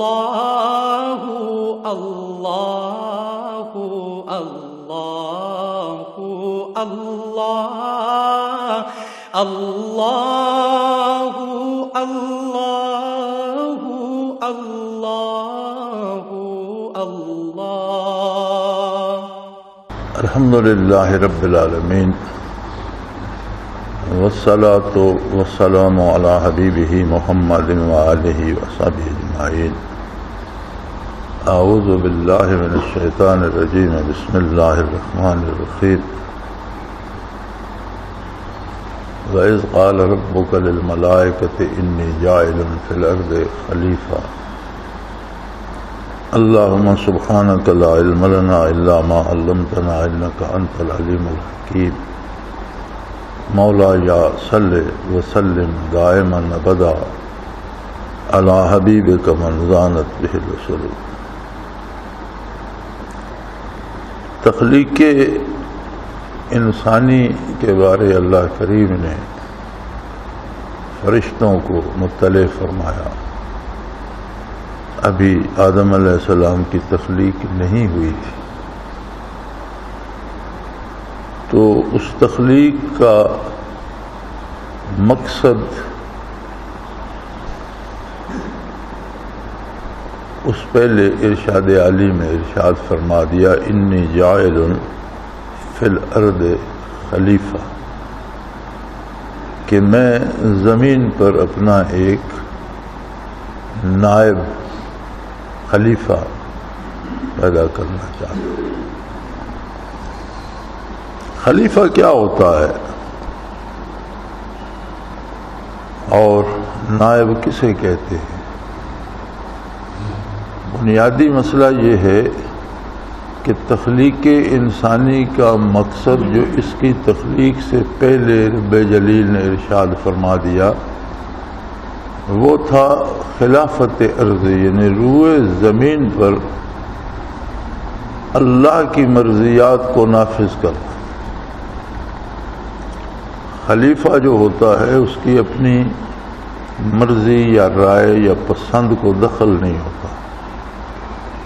اللہ اللہ اللہ اللہ اللہ اللہ اللہ اللہ۔ الحمدللہ رب العالمین والصلاة والسلام علی حبیبہ محمد وآلہ وصحبہ اجمعین۔ اعوذ باللہ من الشیطان الرجیم، بسم اللہ الرحمن الرحیم۔ وَإِذْ قَالَ رَبُّكَ لِلْمَلَائِكَةِ إِنِّي جَاعِلٌ فِي الْأَرْضِ خَلِيفَةً اللهم سبحانك لا علم لنا إلا ما علمتنا إنك أنت العليم الحكيم۔ مولاي صل وسلم دائما أبدا على حبيبك من زانت به الرسل۔ تخلیق انسانی کے بارے اللہ کریم نے فرشتوں کو مطلع فرمایا۔ ابھی آدم علیہ السلام کی تخلیق نہیں ہوئی تھی، تو اس تخلیق کا مقصد اس پہلے ارشاد عالی میں ارشاد فرما دیا، انی جاعل فی الارض خلیفہ، کہ میں زمین پر اپنا ایک نائب خلیفہ پیدا کرنا چاہتا ہوں۔ خلیفہ کیا ہوتا ہے اور نائب کسے کہتے ہیں؟ بنیادی مسئلہ یہ ہے کہ تخلیق انسانی کا مقصد جو اس کی تخلیق سے پہلے رب جلیل نے ارشاد فرما دیا وہ تھا خلافت ارض، یعنی روئے زمین پر اللہ کی مرضیات کو نافذ کرنا۔ خلیفہ جو ہوتا ہے اس کی اپنی مرضی یا رائے یا پسند کو دخل نہیں ہوتا،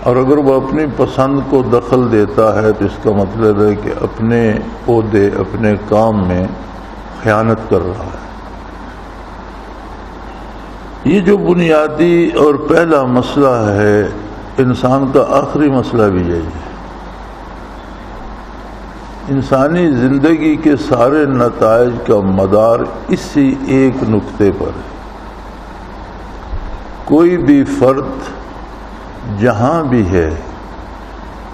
اور اگر وہ اپنی پسند کو دخل دیتا ہے تو اس کا مطلب ہے کہ اپنے عہدے اپنے کام میں خیانت کر رہا ہے۔ یہ جو بنیادی اور پہلا مسئلہ ہے، انسان کا آخری مسئلہ بھی یہی ہے۔ انسانی زندگی کے سارے نتائج کا مدار اسی ایک نقطے پر ہے۔ کوئی بھی فرد جہاں بھی ہے،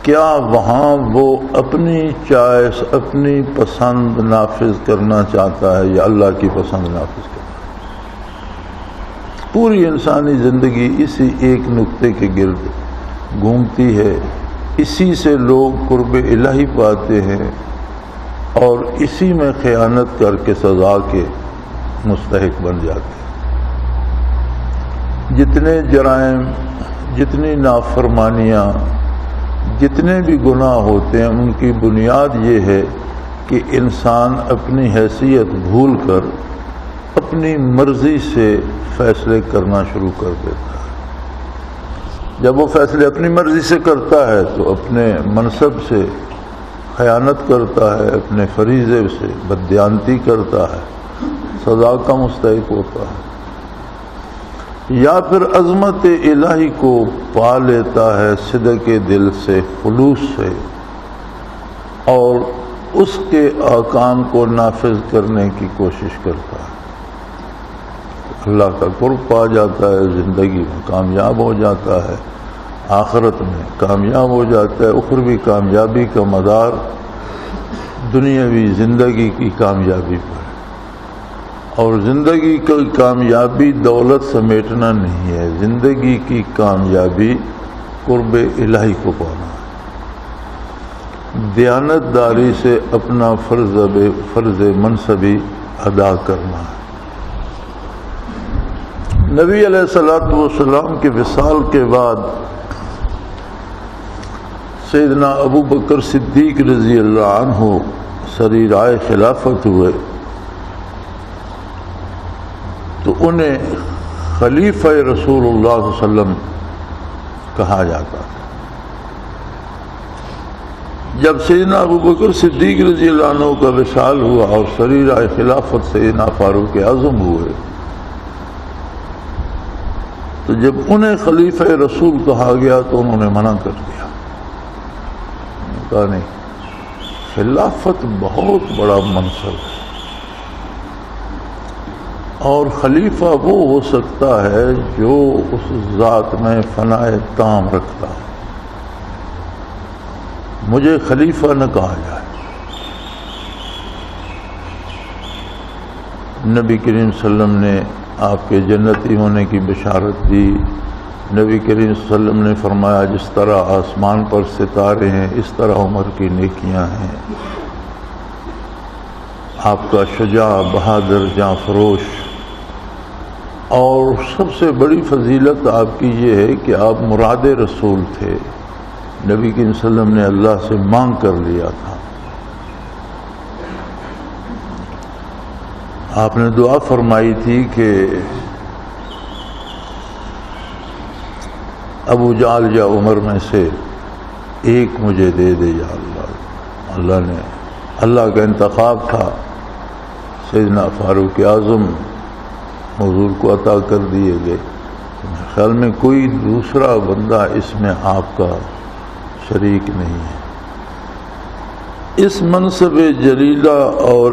کیا وہاں وہ اپنی چوائس اپنی پسند نافذ کرنا چاہتا ہے یا اللہ کی پسند نافذ کرنا؟ پوری انسانی زندگی اسی ایک نقطے کے گرد گھومتی ہے، اسی سے لوگ قرب الہی پاتے ہیں اور اسی میں خیانت کر کے سزا کے مستحق بن جاتے ہیں۔ جتنے جرائم، جتنی نافرمانیاں، جتنے بھی گناہ ہوتے ہیں، ان کی بنیاد یہ ہے کہ انسان اپنی حیثیت بھول کر اپنی مرضی سے فیصلے کرنا شروع کر دیتا ہے۔ جب وہ فیصلے اپنی مرضی سے کرتا ہے تو اپنے منصب سے خیانت کرتا ہے، اپنے فریضے سے بددیانتی کرتا ہے، سزا کا مستحق ہوتا ہے، یا پھر عظمت الہی کو پا لیتا ہے صدق دل سے، خلوص سے، اور اس کے احکام کو نافذ کرنے کی کوشش کرتا ہے، اللہ کا قرب پا جاتا ہے، زندگی میں کامیاب ہو جاتا ہے، آخرت میں کامیاب ہو جاتا ہے۔ اخروی کامیابی کا مدار دنیاوی زندگی کی کامیابی پر ہے، اور زندگی کی کامیابی دولت سمیٹنا نہیں ہے، زندگی کی کامیابی قرب الہی کو پانا ہے، دیانت داری سے اپنا فرض منصبی ادا کرنا ہے۔ نبی علیہ السلام کے وصال کے بعد سیدنا ابو بکر صدیق رضی اللہ عنہ سریرائے خلافت ہوئے تو انہیں خلیفہ رسول اللہ صلی اللہ علیہ وسلم کہا جاتا تھا۔ جب سیدنا ابوبکر صدیق رضی اللہ عنہ کا وصال ہوا اور سریرہ خلافت سیدنا فاروق اعظم ہوئے، تو جب انہیں خلیفہ رسول کہا گیا تو انہوں نے منع کر دیا، کہا نہیں، خلافت بہت بڑا منصب ہے اور خلیفہ وہ ہو سکتا ہے جو اس ذات میں فنائے تام رکھتا ہے، مجھے خلیفہ نہ کہا جائے۔ نبی کریم صلی اللہ علیہ وسلم نے آپ کے جنتی ہونے کی بشارت دی۔ نبی کریم صلی اللہ علیہ وسلم نے فرمایا جس طرح آسمان پر ستارے ہیں اس طرح عمر کی نیکیاں ہیں۔ آپ کا شجاع، بہادر، جاں فروش، اور سب سے بڑی فضیلت آپ کی یہ ہے کہ آپ مراد رسول تھے، نبی کریم صلی اللہ علیہ وسلم نے اللہ سے مانگ کر لیا تھا۔ آپ نے دعا فرمائی تھی کہ ابو جہل یا عمر میں سے ایک مجھے دے دے یا اللہ۔ اللہ نے، اللہ کا انتخاب تھا، سیدنا فاروق اعظم حضور کو عطا کر دیے گئے۔ میرے خیال میں کوئی دوسرا بندہ اس میں آپ کا شریک نہیں ہے۔ اس منصب جلیلہ اور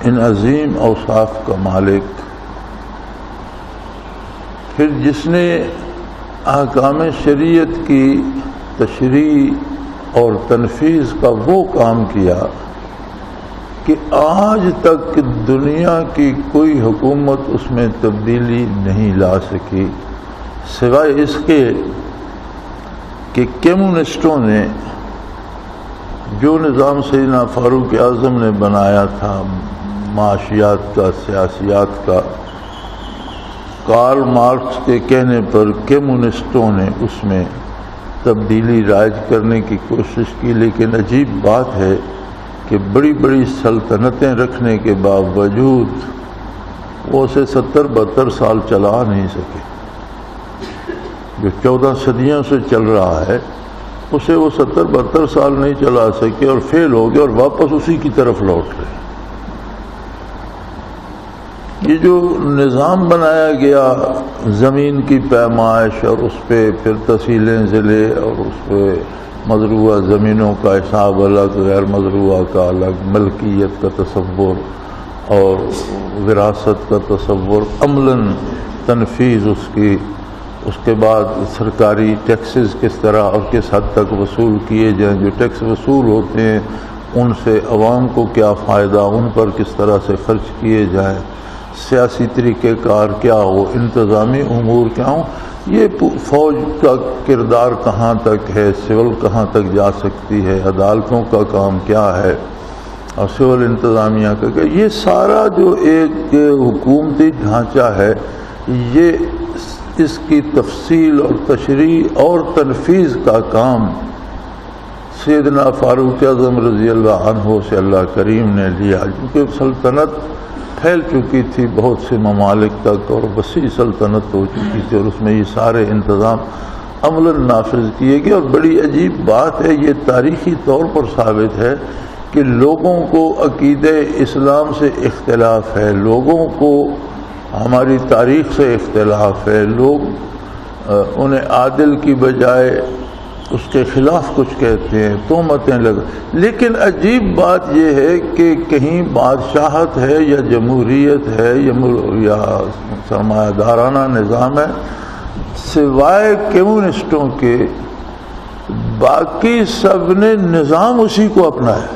ان عظیم اوصاف کا مالک، پھر جس نے احکام شریعت کی تشریح اور تنفیذ کا وہ کام کیا کہ آج تک دنیا کی کوئی حکومت اس میں تبدیلی نہیں لا سکی، سوائے اس کے کہ کمیونسٹوں نے جو نظام سیدنا فاروق اعظم نے بنایا تھا معاشیات کا، سیاسیات کا، کارل مارکس کے کہنے پر کمیونسٹوں نے اس میں تبدیلی رائج کرنے کی کوشش کی، لیکن عجیب بات ہے کہ بڑی بڑی سلطنتیں رکھنے کے باوجود وہ اسے 70-72 سال چلا نہیں سکے۔ جو 14 صدیوں سے چل رہا ہے اسے وہ 70-72 سال نہیں چلا سکے اور فیل ہو گئے اور واپس اسی کی طرف لوٹ رہے۔ یہ جو نظام بنایا گیا زمین کی پیمائش اور اس پہ پھر تحصیلیں ضلع اور اس پہ مزروعہ زمینوں کا حساب الگ، غیر مزروعہ کا الگ، ملکیت کا تصور اور وراثت کا تصور، عملاً تنفیذ اس کی، اس کے بعد سرکاری ٹیکسز کس طرح اور کس حد تک وصول کیے جائیں، جو ٹیکس وصول ہوتے ہیں ان سے عوام کو کیا فائدہ، ان پر کس طرح سے خرچ کیے جائیں، سیاسی طریقہ کار کیا ہو، انتظامی امور کیا ہوں، یہ فوج کا کردار کہاں تک ہے، سول کہاں تک جا سکتی ہے، عدالتوں کا کام کیا ہے اور سول انتظامیہ کا کیا، یہ سارا جو ایک حکومتی ڈھانچہ ہے، یہ اس کی تفصیل اور تشریح اور تنفیذ کا کام سیدنا فاروق اعظم رضی اللہ عنہ سے اللہ کریم نے لیا، کیونکہ سلطنت پھیل چکی تھی بہت سے ممالک تک اور وسیع سلطنت ہو چکی تھی، اور اس میں یہ سارے انتظام عملاً نافذ کیے گئے۔ اور بڑی عجیب بات ہے، یہ تاریخی طور پر ثابت ہے کہ لوگوں کو عقیدہ اسلام سے اختلاف ہے، لوگوں کو ہماری تاریخ سے اختلاف ہے، لوگ انہیں عادل کی بجائے اس کے خلاف کچھ کہتے ہیں، تہمتیں لیکن عجیب بات یہ ہے کہ کہیں بادشاہت ہے یا جمہوریت ہے یا سرمایہ دارانہ نظام ہے، سوائے کمیونسٹوں کے باقی سب نے نظام اسی کو اپنایا،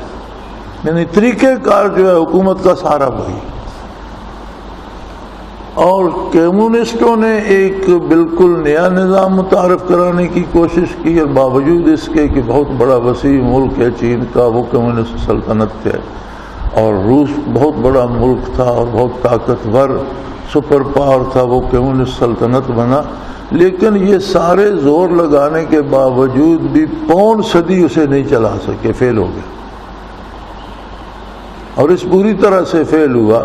یعنی طریقہ کار جو ہے حکومت کا سارا وہی، اور کمیونسٹوں نے ایک بالکل نیا نظام متعارف کرانے کی کوشش کی، اور باوجود اس کے کہ بہت بڑا وسیع ملک ہے چین کا، وہ کمیونسٹ سلطنت تھے، اور روس بہت بڑا ملک تھا اور بہت طاقتور سپر پاور تھا، وہ کمیونسٹ سلطنت بنا، لیکن یہ سارے زور لگانے کے باوجود بھی پون صدی اسے نہیں چلا سکے، فیل ہو گئے۔ اور اس پوری طرح سے فیل ہوا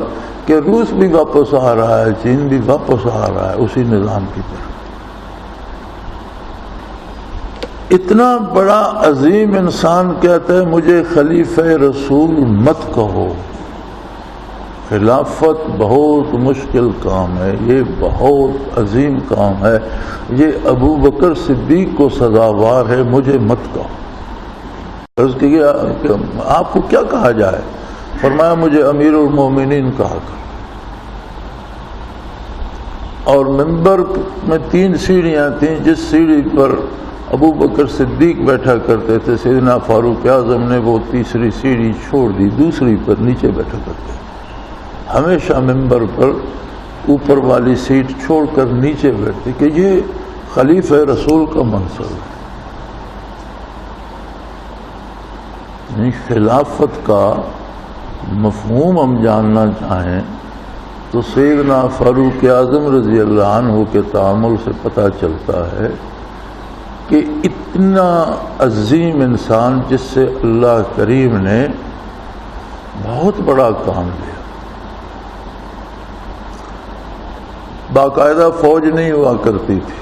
کہ روس بھی واپس آ رہا ہے، چین بھی واپس آ رہا ہے اسی نظام کی طرف۔ اتنا بڑا عظیم انسان کہتا ہے مجھے خلیفہ رسول مت کہو۔ خلافت بہت مشکل کام ہے، یہ بہت عظیم کام ہے، یہ ابو بکر صدیق کو سزاوار ہے، مجھے مت کہو۔ عرض کیا کہ آپ کو کیا کہا جائے؟ فرمایا مجھے امیر المومنین کہا کرو۔ اور منبر میں 3 سیڑھیاں تھیں، جس سیڑھی پر ابو بکر صدیق بیٹھا کرتے تھے، سیدنا فاروق اعظم نے وہ تیسری سیڑھی چھوڑ دی، دوسری پر نیچے بیٹھا کرتے تھے۔ ہمیشہ منبر پر اوپر والی سیٹ چھوڑ کر نیچے بیٹھتے کہ یہ خلیفہ رسول کا منصب ہے۔ خلافت کا مفہوم ہم جاننا چاہیں تو سیدنا فاروق اعظم رضی اللہ عنہ کے تعامل سے پتہ چلتا ہے کہ اتنا عظیم انسان جس سے اللہ کریم نے بہت بڑا کام لیا۔ باقاعدہ فوج نہیں ہوا کرتی تھی،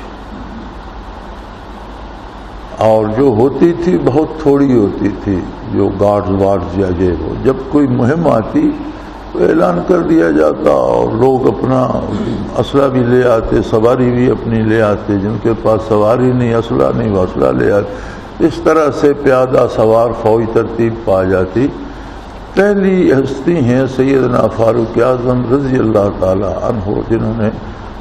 اور جو ہوتی تھی بہت تھوڑی ہوتی تھی، جو گارڈز وارڈز یا یہ وہ، جب کوئی مہم آتی تو اعلان کر دیا جاتا اور لوگ اپنا اسلحہ بھی لے آتے، سواری بھی اپنی لے آتے، جن کے پاس سواری نہیں، اسلحہ نہیں، وہ اسلحہ لے آتے۔ اس طرح سے پیادہ سوار فوج ترتیب پا جاتی۔ پہلی ہستی ہیں سیدنا فاروق اعظم رضی اللہ تعالی عنہ، جنہوں نے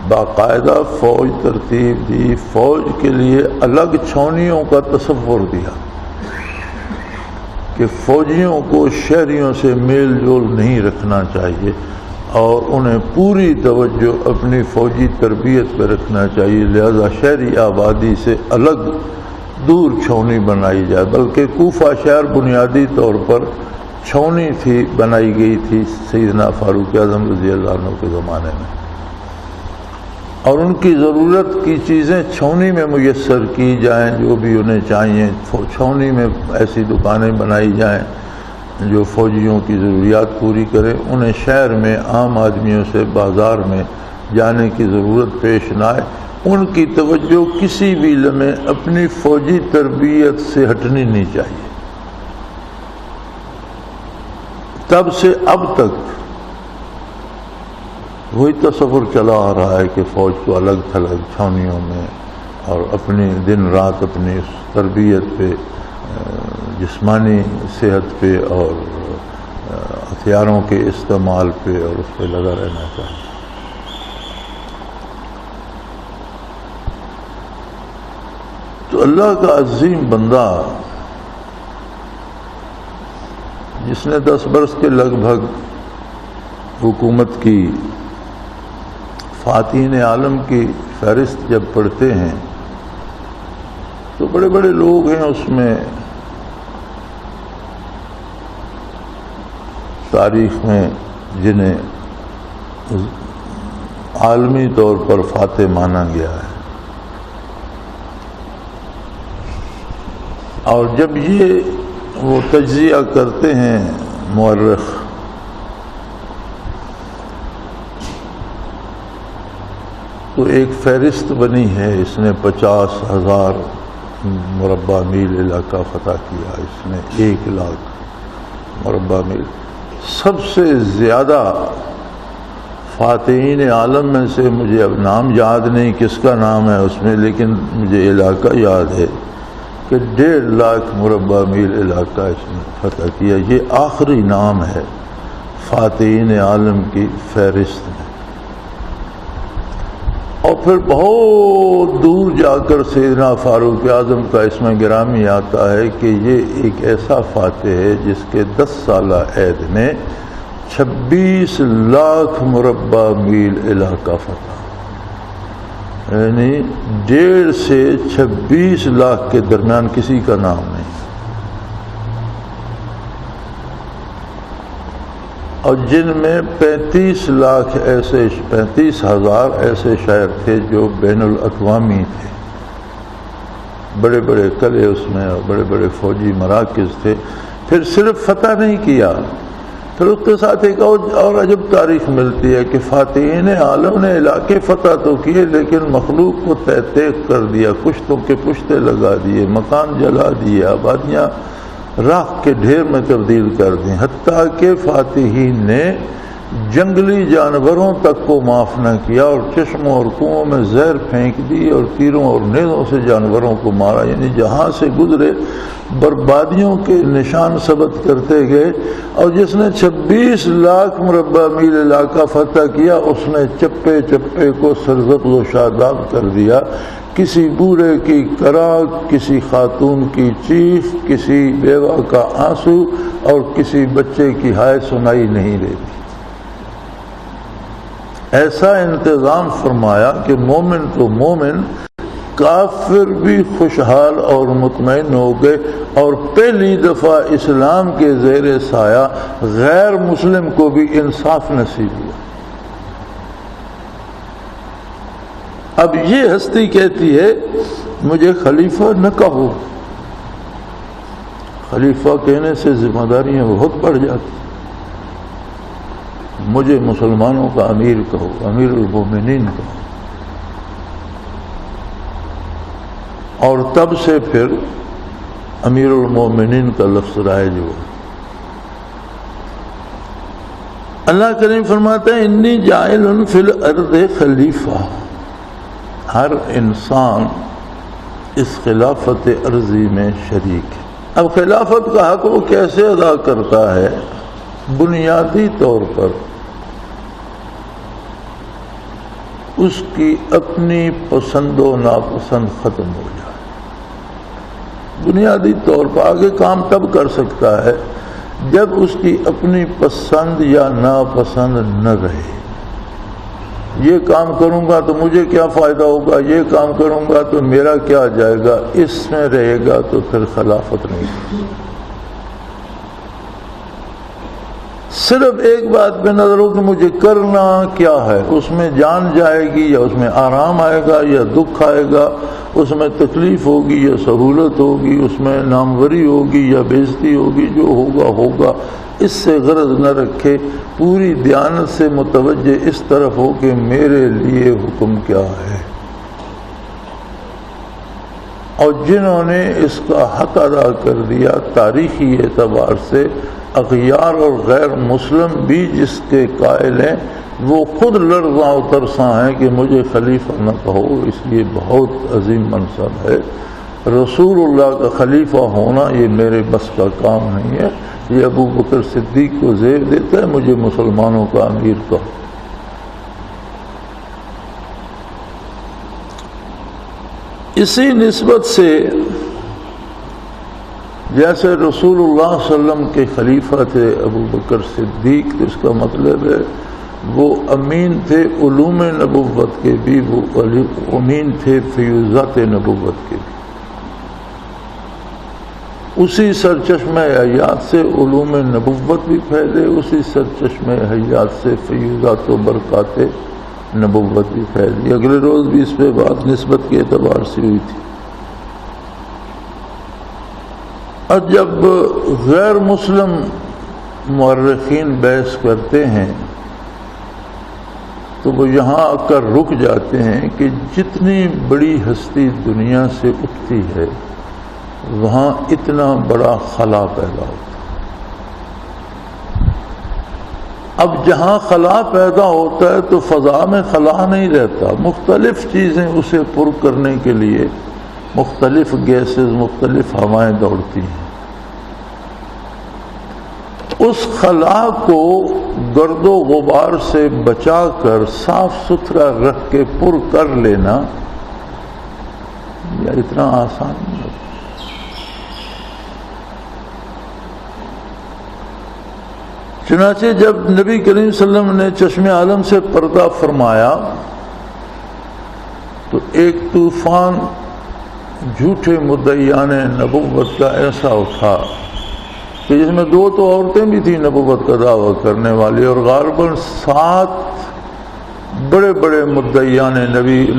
باقاعدہ فوج ترتیب دی، فوج کے لیے الگ چھاؤنیوں کا تصور دیا کہ فوجیوں کو شہریوں سے میل جول نہیں رکھنا چاہیے اور انہیں پوری توجہ اپنی فوجی تربیت پہ رکھنا چاہیے، لہذا شہری آبادی سے الگ دور چھاؤنی بنائی جائے۔ بلکہ کوفہ شہر بنیادی طور پر چھاؤنی تھی، بنائی گئی تھی سیدنا فاروق اعظم رضی اللہ عنہ کے زمانے میں، اور ان کی ضرورت کی چیزیں چھاؤنی میں میسر کی جائیں، جو بھی انہیں چاہیے چھاؤنی میں ایسی دکانیں بنائی جائیں جو فوجیوں کی ضروریات پوری کریں، انہیں شہر میں عام آدمیوں سے بازار میں جانے کی ضرورت پیش نہ آئے۔ ان کی توجہ کسی بھی لمحے اپنی فوجی تربیت سے ہٹنی نہیں چاہیے۔ تب سے اب تک وہی تصور چلا آ رہا ہے کہ فوج کو الگ تھلگ چھاؤنیوں میں اور اپنی دن رات اپنی تربیت پہ، جسمانی صحت پہ اور ہتھیاروں کے استعمال پہ اور اس پہ لگا رہنا چاہیے۔ تو اللہ کا عظیم بندہ جس نے 10 برس کے لگ بھگ حکومت کی، فاتحین عالم کی فہرست جب پڑھتے ہیں تو بڑے بڑے لوگ ہیں اس میں، تاریخ میں جنہیں عالمی طور پر فاتح مانا گیا ہے، اور جب یہ وہ تجزیہ کرتے ہیں مورخ تو ایک فہرست بنی ہے، اس نے 50,000 مربع میل علاقہ فتح کیا، اس نے 1 لاکھ مربع میل۔ سب سے زیادہ فاتحین عالم میں سے مجھے اب نام یاد نہیں کس کا نام ہے اس میں، لیکن مجھے علاقہ یاد ہے کہ 1.5 لاکھ مربع میل علاقہ اس نے فتح کیا۔ یہ آخری نام ہے فاتحین عالم کی فہرست میں۔ اور پھر بہت دور جا کر سیدنا فاروق اعظم کا اس میں گرامی آتا ہے کہ یہ ایک ایسا فاتح ہے جس کے 10 سالہ عہد میں 26 لاکھ مربع میل علاقہ فتح، یعنی 1.5 سے 26 لاکھ کے درمیان کسی کا نام نہیں، اور جن میں 35,000 ایسے شہر تھے جو بین الاقوامی تھے، بڑے بڑے قلعے اس میں اور بڑے بڑے فوجی مراکز تھے۔ پھر صرف فتح نہیں کیا، پھر اس کے ساتھ ایک اور عجب تاریخ ملتی ہے کہ فاتحین عالم نے علاقے فتح تو کیے لیکن مخلوق کو تحقیق کر دیا، کشتوں کے پشتے لگا دیے، مکان جلا دیے، آبادیاں راکھ کے ڈھیر میں تبدیل کر دیں، حتیٰ کہ فاتحین نے جنگلی جانوروں تک کو معاف نہ کیا اور چشموں اور کنووں میں زہر پھینک دی اور تیروں اور نیزوں سے جانوروں کو مارا، یعنی جہاں سے گزرے بربادیوں کے نشان ثبت کرتے گئے۔ اور جس نے 26 لاکھ مربع میل علاقہ فتح کیا اس نے چپے چپے کو سرسبز و شاداب کر دیا، کسی بوڑھے کی کراک، کسی خاتون کی چیخ، کسی بیوہ کا آنسو اور کسی بچے کی ہائے سنائی نہیں دیتی۔ ایسا انتظام فرمایا کہ مومن تو مومن، کافر بھی خوشحال اور مطمئن ہو گئے، اور پہلی دفعہ اسلام کے زیر سایہ غیر مسلم کو بھی انصاف نصیب ہوا۔ اب یہ ہستی کہتی ہے مجھے خلیفہ نہ کہو، خلیفہ کہنے سے ذمہ داریاں بہت بڑھ جاتی، مجھے مسلمانوں کا امیر کہو، امیر المومنین کہو۔ اور تب سے پھر امیر المومنین کا لفظ رائج ہوا۔ اللہ کریم فرماتے ہیں انی جاعل فی الارض خلیفہ، ہر انسان اس خلافت عرضی میں شریک ہے۔ اب خلافت کا حق وہ کیسے ادا کرتا ہے؟ بنیادی طور پر اس کی اپنی پسند و ناپسند ختم ہو جائے، بنیادی طور پر آگے کام تب کر سکتا ہے جب اس کی اپنی پسند یا ناپسند نہ رہے۔ یہ کام کروں گا تو مجھے کیا فائدہ ہوگا، یہ کام کروں گا تو میرا کیا جائے گا، اس میں رہے گا تو پھر خلافت نہیں۔ صرف ایک بات پہ نظر ہو کہ مجھے کرنا کیا ہے، اس میں جان جائے گی یا اس میں آرام آئے گا یا دکھ آئے گا، اس میں تکلیف ہوگی یا سہولت ہوگی، اس میں ناموری ہوگی یا بےزتی ہوگی، جو ہوگا ہوگا، اس سے غرض نہ رکھے، پوری دیانت سے متوجہ اس طرف ہو کہ میرے لیے حکم کیا ہے۔ اور جنہوں نے اس کا حق ادا کر دیا تاریخی اعتبار سے، اغیار اور غیر مسلم بھی جس کے قائل ہیں، وہ خود لرزاں و ترساں ہیں کہ مجھے خلیفہ نہ کہو، اس لیے بہت عظیم منصب ہے، رسول اللہ کا خلیفہ ہونا یہ میرے بس کا کام نہیں ہے، یہ ابو بکر صدیق کو زیر دیتا ہے مجھے مسلمانوں کا امیر کہو۔ اسی نسبت سے جیسے رسول اللہ صلی اللہ علیہ وسلم کے خلیفہ تھے ابو بکر صدیق، تو اس کا مطلب ہے وہ امین تھے علوم نبوت کے بھی، وہ امین تھے فیوزات نبوت کے بھی، اسی سرچشمہ حیات سے علوم نبوت بھی پھیلے، اسی سرچشمہ حیات سے فیوزات و برکات نبوت بھی پھیلی۔ اگلے روز بھی اس پہ بات نسبت کے اعتبار سے ہوئی تھی۔ اور جب غیر مسلم مورخین بحث کرتے ہیں تو وہ یہاں آ کر رک جاتے ہیں کہ جتنی بڑی ہستی دنیا سے اٹھتی ہے وہاں اتنا بڑا خلا پیدا ہوتا ہے۔ اب جہاں خلا پیدا ہوتا ہے تو فضا میں خلا نہیں رہتا، مختلف چیزیں اسے پر کرنے کے لیے مختلف گیسز، مختلف ہوائیں دوڑتی ہیں۔ اس خلا کو گرد و غبار سے بچا کر صاف ستھرا رکھ کے پر کر لینا یہ اتنا آسان نہیں ہے۔ چنانچہ جب نبی کریم صلی اللہ علیہ وسلم نے چشم عالم سے پردہ فرمایا تو ایک طوفان جھوٹے مدعیان نبوت کا ایسا اٹھا کہ جس میں 2 تو عورتیں بھی تھیں نبوت کا دعویٰ کرنے والی، اور غالباً 7 بڑے بڑے مدعیان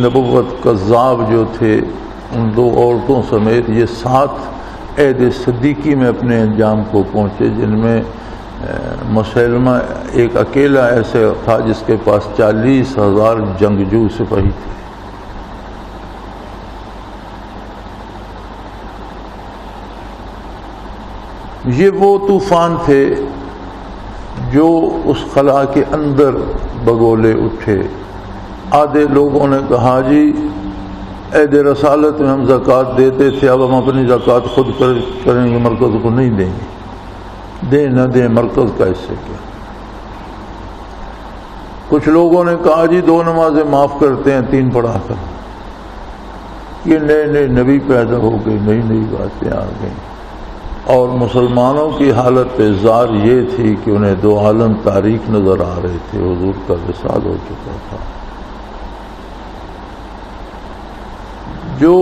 نبوت کذاب جو تھے، ان 2 عورتوں سمیت یہ 7 عہد صدیقی میں اپنے انجام کو پہنچے، جن میں مسلمہ ایک اکیلا ایسے تھا جس کے پاس 40,000 جنگجو سپاہی تھے. یہ وہ طوفان تھے جو اس خلا کے اندر بگولے اٹھے. آدھے لوگوں نے کہا جی عہد رسالت میں ہم زکوٰۃ دیتے تھے، اب ہم اپنی زکوٰۃ خود کریں گے، مرکز کو نہیں دیں گے. دیں نہ دیں مرکز کا اس سے کیا. کچھ لوگوں نے کہا جی 2 نمازیں معاف کرتے ہیں 3 پڑھا کر. یہ نئے نبی پیدا ہو گئے، نئی باتیں آ گئیں. اور مسلمانوں کی حالت زار یہ تھی کہ انہیں 2 عالم تاریک نظر آ رہے تھے. حضور کا وصال ہو چکا تھا. جو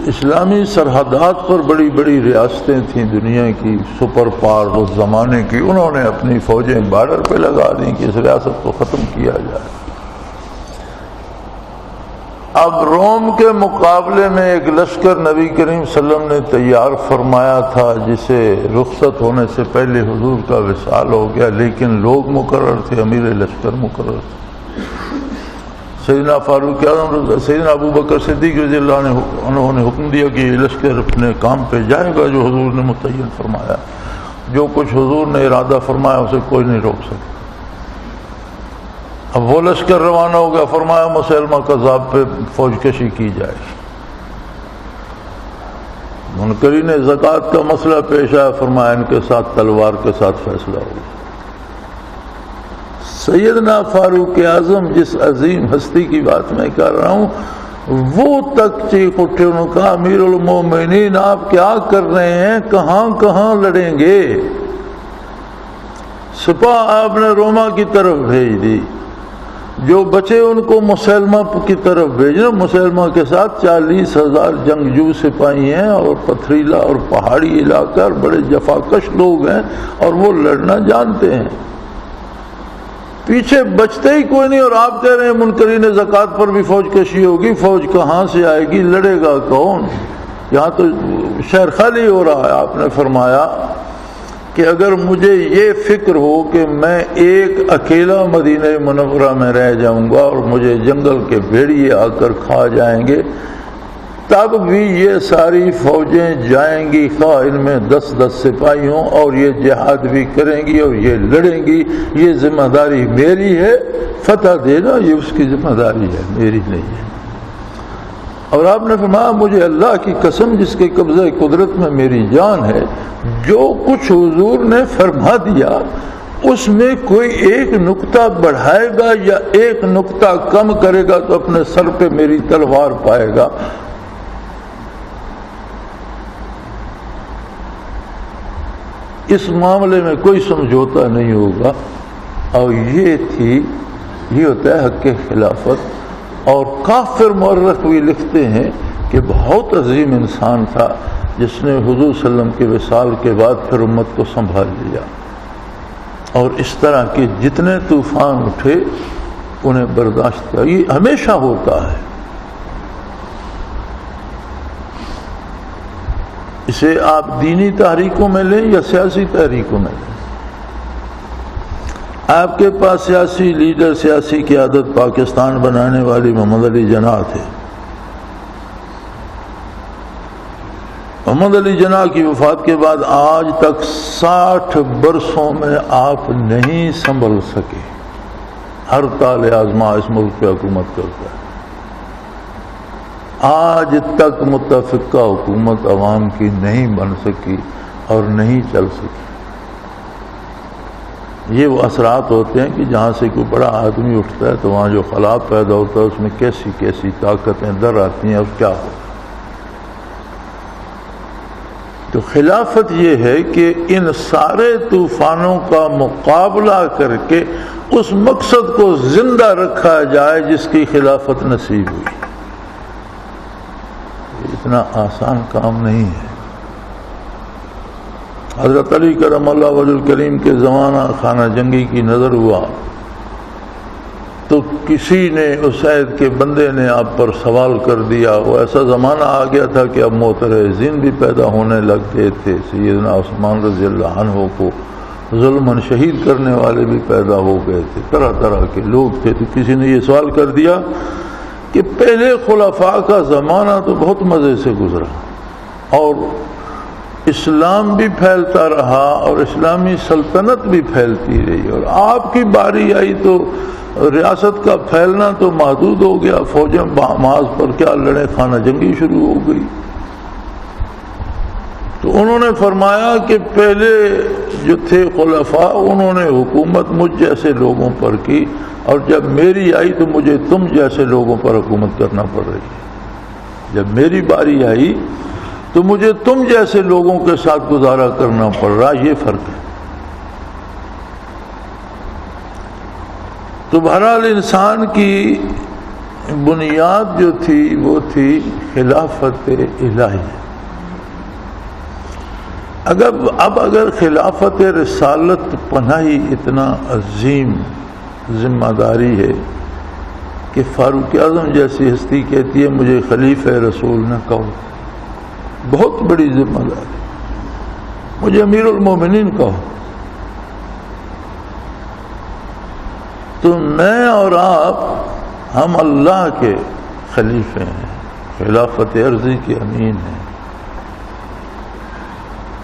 اسلامی سرحدات پر بڑی بڑی ریاستیں تھیں دنیا کی سپر پاور اس زمانے کی، انہوں نے اپنی فوجیں بارڈر پہ لگا دیں کہ اس ریاست کو ختم کیا جائے. اب روم کے مقابلے میں ایک لشکر نبی کریم صلی اللہ علیہ وسلم نے تیار فرمایا تھا جسے رخصت ہونے سے پہلے حضور کا وصال ہو گیا، لیکن لوگ مقرر تھے، امیر لشکر مقرر تھے. سیدنا فاروق اعظم، سیدنا ابو بکر صدیق رضی اللہ عنہ انہوں نے حکم دیا کہ یہ لشکر اپنے کام پہ جائے گا جو حضور نے متعین فرمایا. جو کچھ حضور نے ارادہ فرمایا اسے کوئی نہیں روک سکتا. اب وہ لشکر روانہ ہو گیا. فرمایا مسلمہ کذاب پہ فوج کشی کی جائے. منکرین زکوٰۃ کا مسئلہ پیش آیا، فرمایا ان کے ساتھ تلوار کے ساتھ فیصلہ ہو. سیدنا فاروق اعظم جس عظیم ہستی کی بات میں کر رہا ہوں، وہ تک چیخ اٹھے. انہوں نے کہا امیر المومنین آپ کیا کر رہے ہیں، کہاں لڑیں گے. سپاہ آپ نے روما کی طرف بھیج دی، جو بچے ان کو مسلمہ کی طرف بھیجنا. مسلمہ کے ساتھ 40,000 جنگجو سپاہی ہیں اور پتھریلا اور پہاڑی علاقہ اور بڑے جفاکش لوگ ہیں اور وہ لڑنا جانتے ہیں. پیچھے بچتے ہی کوئی نہیں. اور آپ کہہ رہے ہیں منکرین زکوٰۃ پر بھی فوج کشی ہوگی. فوج کہاں سے آئے گی، لڑے گا کون. یہاں تو شہر خالی ہو رہا ہے. آپ نے فرمایا کہ اگر مجھے یہ فکر ہو کہ میں ایک اکیلا مدینہ منورہ میں رہ جاؤں گا اور مجھے جنگل کے بھیڑیے آ کر کھا جائیں گے، تب بھی یہ ساری فوجیں جائیں گی، خواہ ان میں 10 سپاہی ہوں، اور یہ جہاد بھی کریں گی اور یہ لڑیں گی. یہ ذمہ داری میری ہے. فتح دینا یہ اس کی ذمہ داری ہے، میری نہیں ہے. اور آپ نے فرمایا مجھے اللہ کی قسم جس کے قبضہ قدرت میں میری جان ہے، جو کچھ حضور نے فرما دیا اس میں کوئی ایک نقطہ بڑھائے گا یا ایک نقطہ کم کرے گا تو اپنے سر پہ میری تلوار پائے گا. اس معاملے میں کوئی سمجھوتا نہیں ہوگا. اور یہ ہوتا ہے حق خلافت. اور کافر مورخ بھی لکھتے ہیں کہ بہت عظیم انسان تھا جس نے حضور صلی اللہ علیہ وسلم کے وصال کے بعد پھر امت کو سنبھال لیا. اور اس طرح کے جتنے طوفان اٹھے انہیں برداشت کیا. یہ ہمیشہ ہوتا ہے. اسے آپ دینی تحریکوں میں لیں یا سیاسی تحریکوں میں لیں. آپ کے پاس سیاسی لیڈر، سیاسی قیادت پاکستان بنانے والی محمد علی جناح تھے. محمد علی جناح کی وفات کے بعد آج تک 60 برسوں میں آپ نہیں سنبھل سکے. ہر تال آزما اس ملک پہ حکومت کرتا ہے. آج تک متفقہ حکومت عوام کی نہیں بن سکی اور نہیں چل سکی. یہ وہ اثرات ہوتے ہیں کہ جہاں سے کوئی بڑا آدمی اٹھتا ہے تو وہاں جو خلا پیدا ہوتا ہے اس میں کیسی کیسی طاقتیں در آتی ہیں اور کیا ہوتا ہے. تو خلافت یہ ہے کہ ان سارے طوفانوں کا مقابلہ کر کے اس مقصد کو زندہ رکھا جائے جس کی خلافت نصیب ہوئی. اتنا آسان کام نہیں ہے. حضرت علی کرم اللہ وجہ الکریم کے زمانہ خانہ جنگی کی نظر ہوا تو کسی نے اس عہد کے بندے نے آپ پر سوال کر دیا. وہ ایسا زمانہ آ گیا تھا کہ اب معترضین بھی پیدا ہونے لگ گئے تھے. سیدنا عثمان رضی اللہ عنہ کو ظلماً شہید کرنے والے بھی پیدا ہو گئے تھے، طرح طرح کے لوگ تھے۔ تو کسی نے یہ سوال کر دیا کہ پہلے خلفاء کا زمانہ تو بہت مزے سے گزرا اور اسلام بھی پھیلتا رہا اور اسلامی سلطنت بھی پھیلتی رہی، اور آپ کی باری آئی تو ریاست کا پھیلنا تو محدود ہو گیا، فوجیں معاذ پر کیا لڑیں، خانہ جنگی شروع ہو گئی۔ تو انہوں نے فرمایا کہ پہلے جو تھے خلفاء انہوں نے حکومت مجھ جیسے لوگوں پر کی، اور جب میری آئی تو مجھے تم جیسے لوگوں پر حکومت کرنا پڑ رہی ہے۔ جب میری باری آئی تو مجھے تم جیسے لوگوں کے ساتھ گزارا کرنا پڑ رہا، یہ فرق ہے۔ تو بہرحال انسان کی بنیاد جو تھی وہ تھی خلافت الہی۔ اگر خلافت رسالت پناہی اتنا عظیم ذمہ داری ہے کہ فاروق اعظم جیسی ہستی کہتی ہے مجھے خلیفہ رسول نہ کہو، بہت بڑی ذمہ داری، مجھے امیر المومنین کہو، تو میں اور آپ ہم اللہ کے خلیفے ہیں، خلافت عرضی کے امین ہیں۔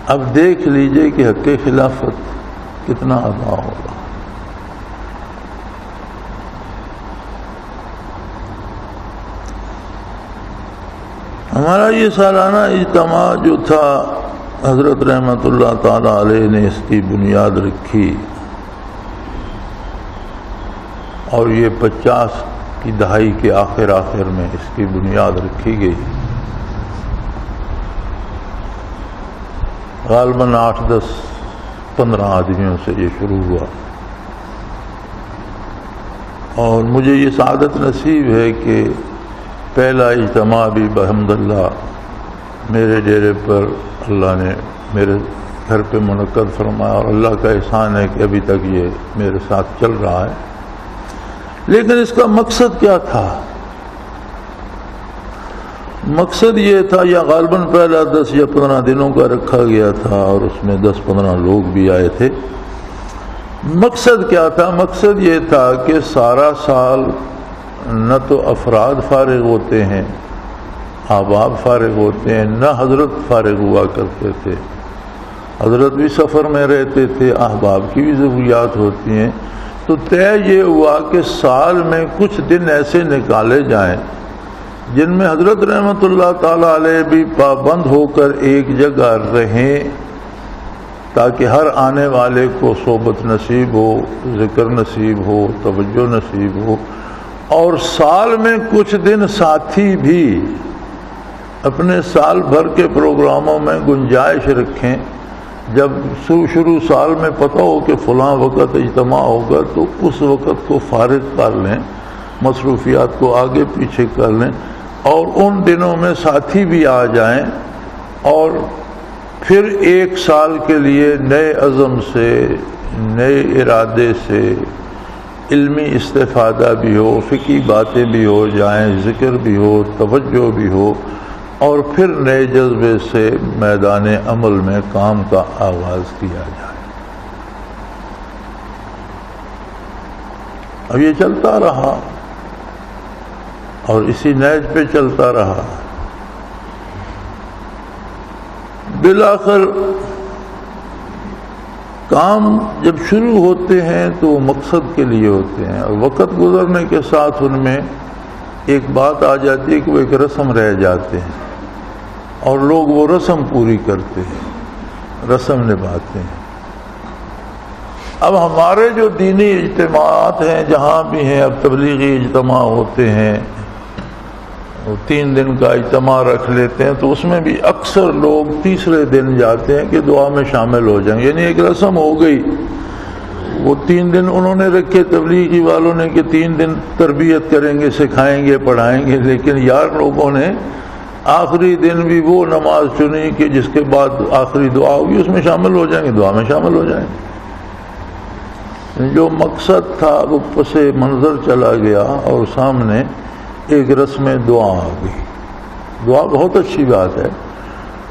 اب دیکھ لیجئے کہ حق خلافت کتنا ادا ہوگا۔ ہمارا یہ سالانہ اجتماع جو تھا حضرت رحمت اللہ تعالی علیہ نے اس کی بنیاد رکھی، اور یہ 50 کی دہائی کے آخر میں اس کی بنیاد رکھی گئی۔ غالباً 8 10 15 آدمیوں سے یہ شروع ہوا، اور مجھے یہ سعادت نصیب ہے کہ پہلا اجتماع بھی بحمد اللہ میرے ڈیرے پر اللہ نے میرے گھر پہ منعقد فرمایا، اور اللہ کا احسان ہے کہ ابھی تک یہ میرے ساتھ چل رہا ہے۔ لیکن اس کا مقصد کیا تھا؟ مقصد یہ تھا، یا غالباً پہلا 10 یا 15 دنوں کا رکھا گیا تھا، اور اس میں 10-15 لوگ بھی آئے تھے۔ مقصد کیا تھا؟ مقصد یہ تھا کہ سارا سال نہ تو افراد فارغ ہوتے ہیں، احباب فارغ ہوتے ہیں، نہ حضرت فارغ ہوا کرتے تھے، حضرت بھی سفر میں رہتے تھے، احباب کی بھی ضروریات ہوتی ہیں۔ تو طے یہ ہوا کہ سال میں کچھ دن ایسے نکالے جائیں جن میں حضرت رحمت اللہ تعالی علیہ بھی پابند ہو کر ایک جگہ رہیں، تاکہ ہر آنے والے کو صحبت نصیب ہو، ذکر نصیب ہو، توجہ نصیب ہو، اور سال میں کچھ دن ساتھی بھی اپنے سال بھر کے پروگراموں میں گنجائش رکھیں۔ جب شروع سال میں پتہ ہو کہ فلاں وقت اجتماع ہوگا تو اس وقت کو فارغ کر لیں، مصروفیات کو آگے پیچھے کر لیں، اور ان دنوں میں ساتھی بھی آ جائیں، اور پھر ایک سال کے لیے نئے عزم سے، نئے ارادے سے علمی استفادہ بھی ہو، فقہی باتیں بھی ہو جائیں، ذکر بھی ہو، توجہ بھی ہو، اور پھر نئے جذبے سے میدان عمل میں کام کا آغاز کیا جائے۔ اب یہ چلتا رہا اور اسی نہج پہ چلتا رہا۔ بالآخر کام جب شروع ہوتے ہیں تو وہ مقصد کے لیے ہوتے ہیں، اور وقت گزرنے کے ساتھ ان میں ایک بات آ جاتی ہے کہ وہ ایک رسم رہ جاتے ہیں، اور لوگ وہ رسم پوری کرتے ہیں، رسم نبھاتے ہیں۔ اب ہمارے جو دینی اجتماعات ہیں جہاں بھی ہیں، اب تبلیغی اجتماع ہوتے ہیں، 3 دن کا اجتماع رکھ لیتے ہیں، تو اس میں بھی اکثر لوگ تیسرے دن جاتے ہیں کہ دعا میں شامل ہو جائیں، یعنی ایک رسم ہو گئی۔ وہ 3 دن انہوں نے رکھے تبلیغی والوں نے کہ 3 دن تربیت کریں گے، سکھائیں گے، پڑھائیں گے، لیکن یار لوگوں نے آخری دن بھی وہ نماز چنی کہ جس کے بعد آخری دعا ہوگی اس میں شامل ہو جائیں گے، دعا میں شامل ہو جائیں گے۔ جو مقصد تھا وہ پس منظر چلا گیا، اور سامنے ایک رسم دعا آ گئی۔ دعا بہت اچھی بات ہے،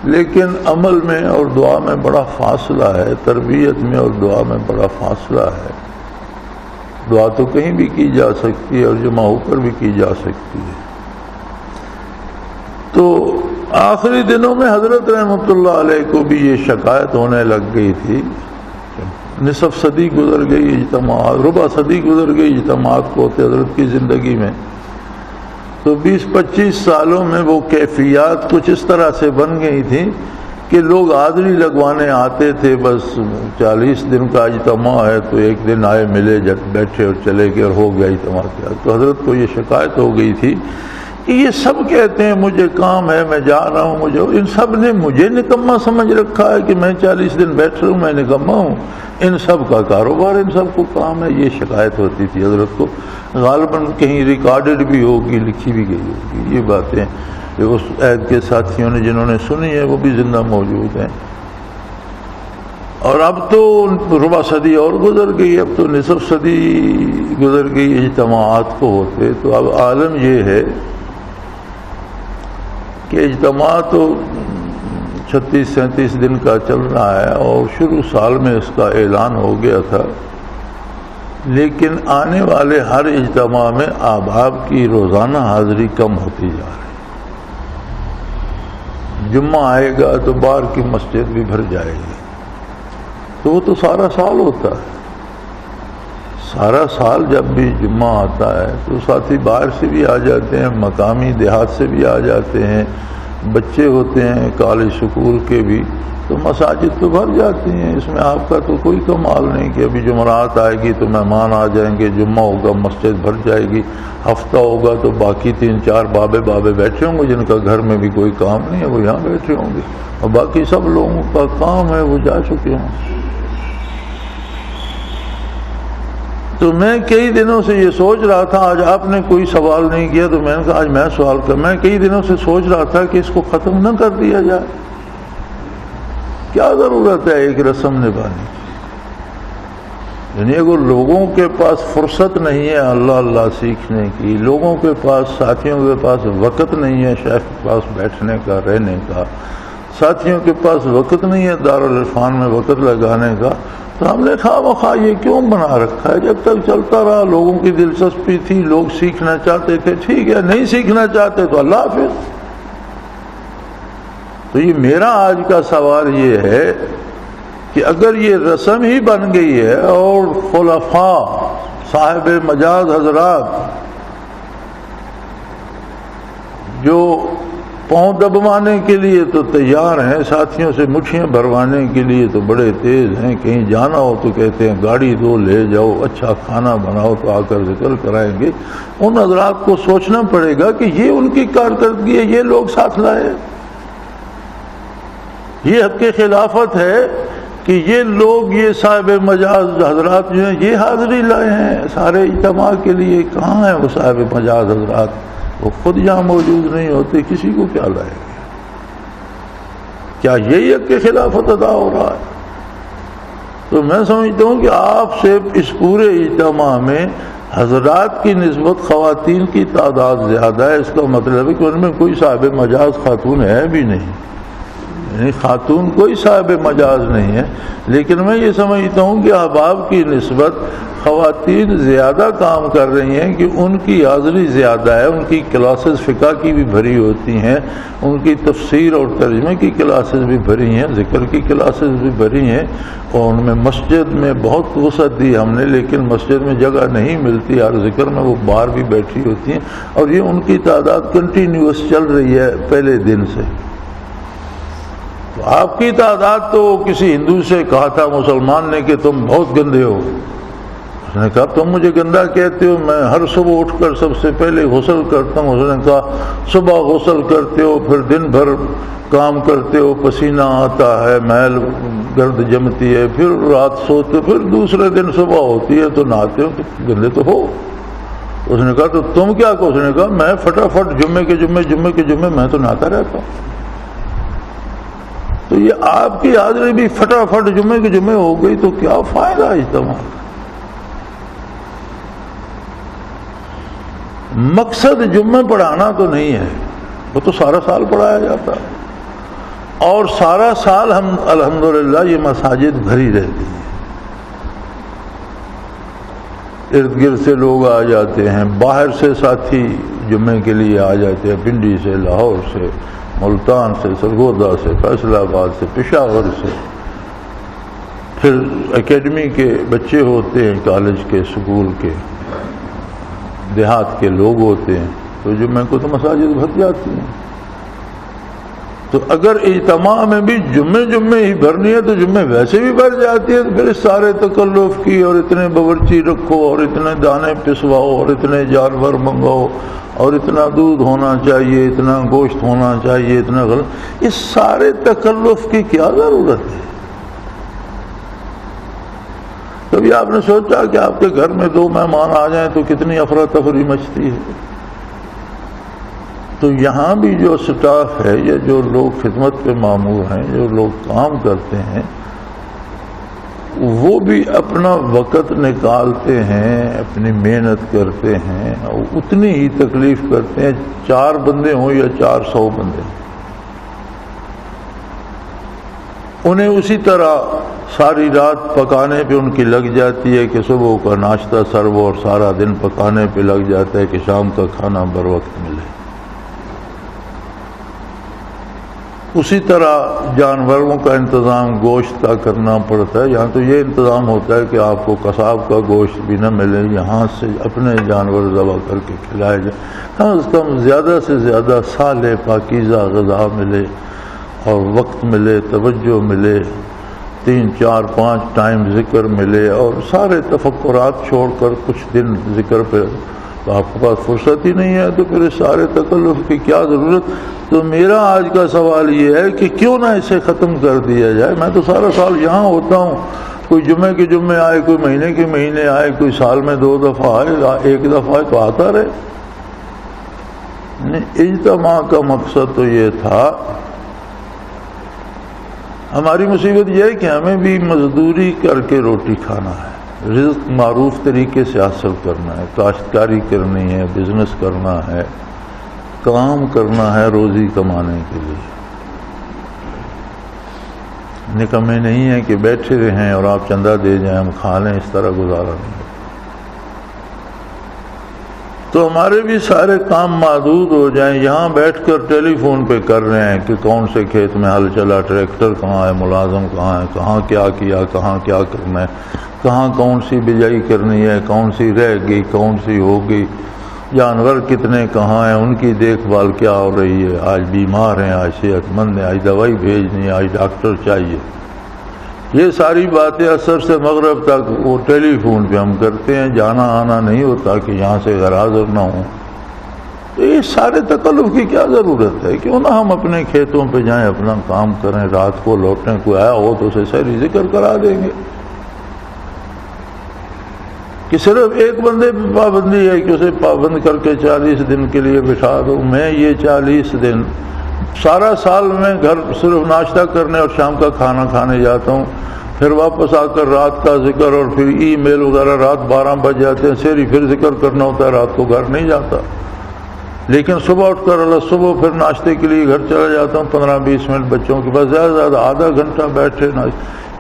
لیکن عمل میں اور دعا میں بڑا فاصلہ ہے، تربیت میں اور دعا میں بڑا فاصلہ ہے۔ دعا تو کہیں بھی کی جا سکتی ہے اور جمع ہو کر بھی کی جا سکتی ہے۔ تو آخری دنوں میں حضرت رحمۃ اللہ علیہ کو بھی یہ شکایت ہونے لگ گئی تھی، نصف صدی گزر گئی اجتماعات، ربع صدی گزر گئی اجتماعات کو ہوتے حضرت کی زندگی میں، تو 20-25 سالوں میں وہ کیفیات کچھ اس طرح سے بن گئی تھیں کہ لوگ حاضری لگوانے آتے تھے، بس 40 دن کا اجتماع ہے تو ایک دن آئے ملے بیٹھے اور چلے گئے اور ہو گیا اجتماع کیا۔ تو حضرت کو یہ شکایت ہو گئی تھی کہ یہ سب کہتے ہیں مجھے کام ہے، میں جا رہا ہوں، مجھے ان سب نے مجھے نکما سمجھ رکھا ہے کہ میں 40 دن بیٹھ رہا ہوں، میں نکما ہوں، ان سب کا کاروبار، ان سب کو کام ہے۔ یہ شکایت ہوتی تھی حضرت کو، غالباً کہیں ریکارڈڈ بھی ہوگی، لکھی بھی گئی ہوگی یہ باتیں، اس عہد کے ساتھیوں نے جنہوں نے سنی ہے وہ بھی زندہ موجود ہیں۔ اور اب تو ربع صدی اور گزر گئی، اب تو نصف صدی گزر گئی اجتماعات کو ہوتے۔ تو اب عالم یہ ہے کہ اجتماع تو 36-37 دن کا چل رہا ہے اور شروع سال میں اس کا اعلان ہو گیا تھا، لیکن آنے والے ہر اجتماع میں احباب کی روزانہ حاضری کم ہوتی جا رہی۔ جمعہ آئے گا تو باہر کی مسجد بھی بھر جائے گی، تو وہ تو سارا سال ہوتا ہے۔ سارا سال جب بھی جمعہ آتا ہے تو ساتھی باہر سے بھی آ جاتے ہیں، مقامی دیہات سے بھی آ جاتے ہیں، بچے ہوتے ہیں کالج سکول کے بھی، تو مساجد تو بھر جاتی ہیں۔ اس میں آپ کا تو کوئی کمال نہیں کہ ابھی جمعرات آئے گی تو مہمان آ جائیں گے، جمعہ ہوگا مسجد بھر جائے گی، ہفتہ ہوگا تو باقی 3-4 بابے بیٹھے ہوں گے جن کا گھر میں بھی کوئی کام نہیں ہے، وہ یہاں بیٹھے ہوں گے، اور باقی سب لوگوں کا کام ہے وہ جا چکے ہوں۔ تو میں کئی دنوں سے یہ سوچ رہا تھا، آج آپ نے کوئی سوال نہیں کیا تو میں نے کہا آج میں سوال کر، میں کئی دنوں سے سوچ رہا تھا کہ اس کو ختم نہ کر دیا جائے، کیا ضرورت ہے ایک رسم نبھانے کی؟ یعنی اگر لوگوں کے پاس فرصت نہیں ہے اللہ سیکھنے کی، لوگوں کے پاس، ساتھیوں کے پاس وقت نہیں ہے شیخ کے پاس بیٹھنے کا، رہنے کا، ساتھیوں کے پاس وقت نہیں ہے دارالعرفان میں وقت لگانے کا، تو ہم نے خواہ یہ کیوں بنا رکھا ہے؟ جب تک چلتا رہا، لوگوں کی دلچسپی تھی، لوگ سیکھنا چاہتے تھے، ٹھیک ہے، نہیں سیکھنا چاہتے تو اللہ حافظ۔ تو یہ میرا آج کا سوال یہ ہے کہ اگر یہ رسم ہی بن گئی ہے اور خلفاء صاحب مجاز حضرات جو پاؤں دبوانے کے لیے تو تیار ہیں، ساتھیوں سے مٹھیاں بھروانے کے لیے تو بڑے تیز ہیں، کہیں جانا ہو تو کہتے ہیں گاڑی دو لے جاؤ، اچھا کھانا بناؤ تو آ کر ذکر کرائیں گے، ان حضرات کو سوچنا پڑے گا کہ یہ ان کی کارکردگی ہے، یہ لوگ ساتھ لائے، یہ حق خلافت ہے کہ یہ لوگ، یہ صاحب مجاز حضرات جو ہیں یہ حاضری لائے ہیں سارے اجتماع کے لیے۔ کہاں ہیں وہ صاحب مجاز حضرات؟ وہ خود یہاں موجود نہیں ہوتے، کسی کو کیا لائے گا؟ کیا یہی حق خلافت ادا ہو رہا ہے؟ تو میں سمجھتا ہوں کہ آپ سے اس پورے اجتماع میں حضرات کی نسبت خواتین کی تعداد زیادہ ہے، اس کا مطلب ہے کہ ان میں کوئی صاحب مجاز خاتون ہے بھی نہیں، یعنی خاتون کوئی صاحب مجاز نہیں ہے، لیکن میں یہ سمجھتا ہوں کہ احباب کی نسبت خواتین زیادہ کام کر رہی ہیں کہ ان کی حاضری زیادہ ہے، ان کی کلاسز فقہ کی بھی بھری ہوتی ہیں، ان کی تفسیر اور ترجمے کی کلاسز بھی بھری ہیں، ذکر کی کلاسز بھی بھری ہیں، اور ان میں مسجد میں بہت وسعت دی ہم نے، لیکن مسجد میں جگہ نہیں ملتی، ہر ذکر میں وہ باہر بھی بیٹھی ہوتی ہیں، اور یہ ان کی تعداد کنٹینیوس چل رہی ہے پہلے دن سے۔ آپ کی تعداد تو کسی ہندو سے کہا تھا مسلمان نے کہ تم بہت گندے ہو، اس نے کہا تم مجھے گندا کہتے ہو، میں ہر صبح اٹھ کر سب سے پہلے غسل کرتا ہوں۔ اس نے کہا صبح غسل کرتے ہو، پھر دن بھر کام کرتے ہو، پسینہ آتا ہے، میل گرد جمتی ہے، پھر رات سوتے، پھر دوسرے دن صبح ہوتی ہے تو نہاتے ہو، گندے تو ہو۔ اس نے کہا تو تم کیا کہو؟ اس نے کہا میں فٹافٹ جمعے کے جمعے میں تو نہاتا رہتا ہوں۔ تو یہ آپ کی حاضری بھی فٹافٹ جمعے کے جمعے ہو گئی تو کیا فائدہ اجتماع کا؟ مقصد جمعہ پڑھانا تو نہیں ہے، وہ تو سارا سال پڑھایا جاتا ہے۔ اور سارا سال ہم الحمدللہ یہ مساجد بھری رہتی ہیں، ارد گرد سے لوگ آ جاتے ہیں، باہر سے ساتھی جمعے کے لیے آ جاتے ہیں، پنڈی سے، لاہور سے، ملتان سے، سرگودا سے، فیصل آباد سے، پشاور سے، پھر اکیڈمی کے بچے ہوتے ہیں، کالج کے، اسکول کے، دیہات کے لوگ ہوتے ہیں، تو جمعے کو تو مساجد بھر جاتی ہیں۔ تو اگر اجتماع میں بھی جمعے ہی بھرنی ہے تو جمعے ویسے بھی بھر جاتی ہے، تو پھر اس سارے تکلف کی، اور اتنے باورچی رکھو، اور اتنے دانے پسواؤ، اور اتنے جانور منگاؤ، اور اتنا دودھ ہونا چاہیے، اتنا گوشت ہونا چاہیے، اتنا غلط، اس سارے تکلف کی کیا ضرورت ہے؟ کبھی آپ نے سوچا کہ آپ کے گھر میں 2 مہمان آ جائیں تو کتنی افراتفری مچتی ہے؟ تو یہاں بھی جو سٹاف ہے یا جو لوگ خدمت پہ مامور ہیں، جو لوگ کام کرتے ہیں، وہ بھی اپنا وقت نکالتے ہیں، اپنی محنت کرتے ہیں، اور اتنی ہی تکلیف کرتے ہیں، 4 بندے ہوں یا 400 بندے، انہیں اسی طرح ساری رات پکانے پہ ان کی لگ جاتی ہے کہ صبح کا ناشتہ سرو، اور سارا دن پکانے پہ لگ جاتا ہے کہ شام کا کھانا بر وقت ملے۔ اسی طرح جانوروں کا انتظام گوشت کا کرنا پڑتا ہے۔ یہاں تو یہ انتظام ہوتا ہے کہ آپ کو قصاب کا گوشت بھی نہ ملے، یہاں سے اپنے جانور ذبح کر کے کھلائے جائے، کم از کم زیادہ سے زیادہ صالح پاکیزہ غذا ملے، اور وقت ملے، توجہ ملے، 3 4 5 ٹائم ذکر ملے، اور سارے تفکرات چھوڑ کر کچھ دن ذکر پہ تو آپ کے پاس فرصت ہی نہیں ہے، تو پھر اس سارے تکلف کی کیا ضرورت؟ تو میرا آج کا سوال یہ ہے کہ کیوں نہ اسے ختم کر دیا جائے؟ میں تو سارا سال یہاں ہوتا ہوں، کوئی جمعے کے جمعے آئے، کوئی مہینے کے مہینے آئے، کوئی سال میں 2 دفعہ آئے، 1 دفعہ آئے، تو آتا رہے۔ اجتماع کا مقصد تو یہ تھا۔ ہماری مصیبت یہ ہے کہ ہمیں بھی مزدوری کر کے روٹی کھانا ہے، رزق معروف طریقے سے حاصل کرنا ہے، کاشتکاری کرنی ہے، بزنس کرنا ہے، کام کرنا ہے روزی کمانے کے لیے۔ نکمے نہیں ہیں کہ بیٹھے رہیں اور آپ چندہ دے جائیں ہم کھا لیں، اس طرح گزارا نہیں۔ تو ہمارے بھی سارے کام محدود ہو جائیں، یہاں بیٹھ کر ٹیلی فون پہ کر رہے ہیں کہ کون سے کھیت میں ہل چلا، ٹریکٹر کہاں ہے، ملازم کہاں ہے، کہاں کیا کیا، کہاں کیا کرنا ہے، کہاں کون سی بجائی کرنی ہے، کون سی رہ گئی، کون سی ہو گئی، جانور کتنے کہاں ہیں، ان کی دیکھ بھال کیا ہو رہی ہے، آج بیمار ہیں، آج صحت مند ہیں، آج دوائی بھیجنی ہے، آج ڈاکٹر چاہیے۔ یہ ساری باتیں عصر سے مغرب تک وہ ٹیلی فون پہ ہم کرتے ہیں، جانا آنا نہیں ہوتا کہ یہاں سے غیر حاضر نہ ہوں۔ تو یہ سارے تکلف کی کیا ضرورت ہے؟ کیوں نہ ہم اپنے کھیتوں پہ جائیں، اپنا کام کریں، رات کو لوٹیں، کوئی آیا ہو تو اسے سحری ذکر کرا دیں گے۔ کہ صرف ایک بندے پہ پابندی ہے کہ اسے پابند کر کے 40 دن کے لیے بٹھا دو۔ میں یہ 40 دن سارا سال میں گھر صرف ناشتہ کرنے اور شام کا کھانا کھانے جاتا ہوں، پھر واپس آ کر رات کا ذکر اور پھر ای میل وغیرہ، رات 12 بج جاتے ہیں، سحری پھر ذکر کرنا ہوتا ہے، رات کو گھر نہیں جاتا۔ لیکن صبح اٹھ کر اللہ صبح پھر ناشتے کے لیے گھر چلا جاتا ہوں، 15-20 منٹ بچوں کے پاس، زیادہ سے زیادہ آدھا گھنٹہ بیٹھے۔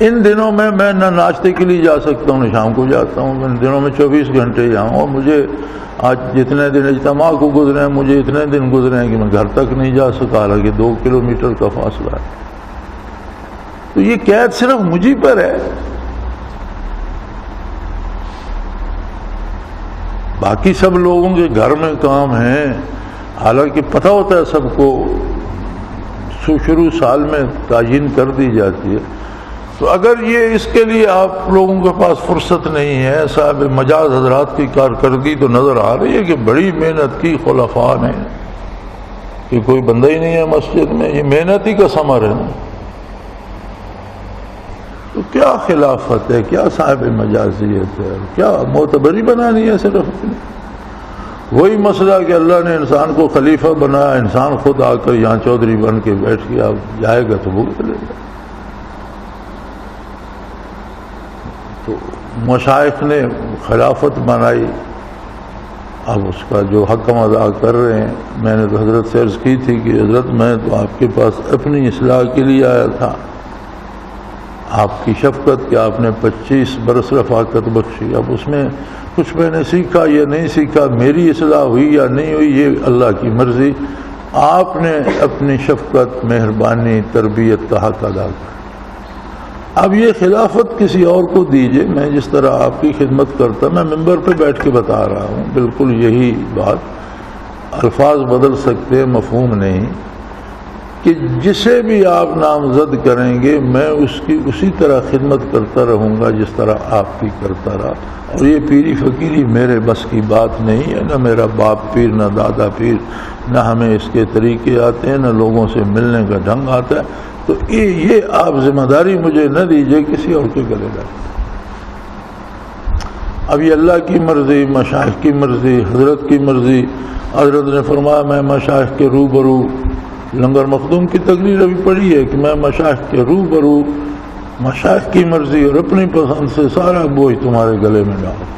ان دنوں میں نہ ناشتے کے لیے جا سکتا ہوں، نہ شام کو جاتا ہوں، ان دنوں میں 24 گھنٹے جاؤں، اور مجھے آج جتنے دن اجتماع کو گزرے ہیں، مجھے اتنے دن گزرے ہیں کہ میں گھر تک نہیں جا سکا، حالانکہ 2 کلومیٹر کا فاصلہ ہے۔ تو یہ قید صرف مجھے پر ہے، باقی سب لوگوں کے گھر میں کام ہیں، حالانکہ پتہ ہوتا ہے سب کو، شروع سال میں تعیین کر دی جاتی ہے۔ تو اگر یہ اس کے لیے آپ لوگوں کے پاس فرصت نہیں ہے، صاحب مجاز حضرات کی کارکردگی تو نظر آ رہی ہے کہ بڑی محنت کی خلفاء نے، کہ کوئی بندہ ہی نہیں ہے مسجد میں، یہ محنت ہی کا ثمر ہے۔ تو کیا خلافت ہے، کیا صاحب مجازیت ہے، کیا معتبری بنانی ہے صرف اپنی؟ وہی مسئلہ کہ اللہ نے انسان کو خلیفہ بنایا، انسان خود آ کر یہاں چودھری بن کے بیٹھ گیا، جائے گا تو وہ چلے گا۔ تو مشائخ نے خلافت بنائی، اب اس کا جو حق ہم ادا کر رہے ہیں. میں نے تو حضرت سے عرض کی تھی کہ حضرت میں تو آپ کے پاس اپنی اصلاح کے لیے آیا تھا، آپ کی شفقت کہ آپ نے 25 برس رفاقت بخشی، اب اس میں کچھ میں نے سیکھا یا نہیں سیکھا، میری اصلاح ہوئی یا نہیں ہوئی، یہ اللہ کی مرضی. آپ نے اپنی شفقت، مہربانی، تربیت کا حق ادا کیا. اب یہ خلافت کسی اور کو دیجئے. میں جس طرح آپ کی خدمت کرتا، میں ممبر پہ بیٹھ کے بتا رہا ہوں، بالکل یہی بات. الفاظ بدل سکتے ہیں، مفہوم نہیں. کہ جسے بھی آپ نامزد کریں گے میں اس کی اسی طرح خدمت کرتا رہوں گا جس طرح آپ کی کرتا رہا. اور یہ پیری فقیری میرے بس کی بات نہیں ہے، نہ میرا باپ پیر، نہ دادا پیر، نہ ہمیں اس کے طریقے آتے ہیں، نہ لوگوں سے ملنے کا ڈھنگ آتا ہے. تو یہ آپ ذمہ داری مجھے نہ دیجیے کسی اور کے گلے ڈال. اب یہ اللہ کی مرضی، مشائخ کی مرضی، حضرت کی مرضی. حضرت نے فرمایا میں مشائخ کے روبرو، لنگر مخدوم کی تقریر ابھی پڑھی ہے کہ میں مشائخ کے روبرو، مشائخ کی مرضی اور اپنی پسند سے سارا بوجھ تمہارے گلے میں ڈالوں.